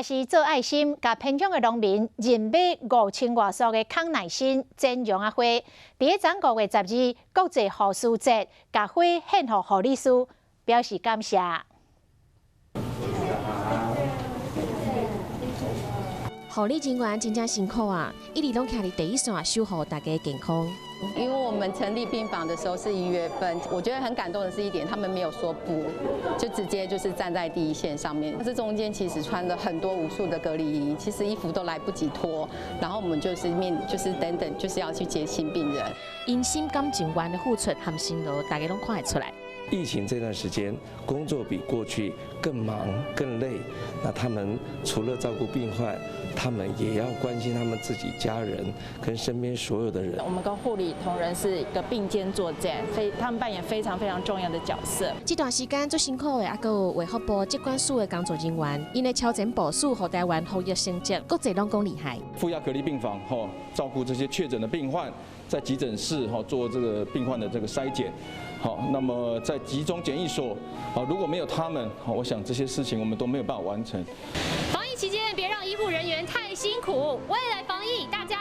也是做爱心，甲偏乡的农民认买5000外束的康乃馨、剪绒啊花。伫个全国的12国际护士节，甲花献予护理师，表示感谢。护理人员真正辛苦啊，一直拢徛伫第一线守护大家健康。因为我们成立病房的时候是1月份，我觉得很感动的是一点，他们没有说不，就直接就是站在第一线上面。这中间其实穿了很多无数的隔离衣，其实衣服都来不及脱，然后我们就是等等，就是要去接新病人。因心甘情愿的付出和辛劳，大家拢看得出来。疫情这段时间，工作比过去更忙更累。那他们除了照顾病患，他们也要关心他们自己家人跟身边所有的人。我们跟护理同仁是一个并肩作战，他们扮演非常重要的角色。这段时间最辛苦的，还有卫福部疾管署的工作人员，因为超前部署和台湾防疫成绩，国际拢讲厉害。负压隔离病房照顾这些确诊的病患，在急诊室做这个病患的这个筛检。好，那么在集中检疫所，如果没有他们，我想这些事情我们都没有办法完成。防疫期间，别让医护人员太辛苦。未来防疫，大家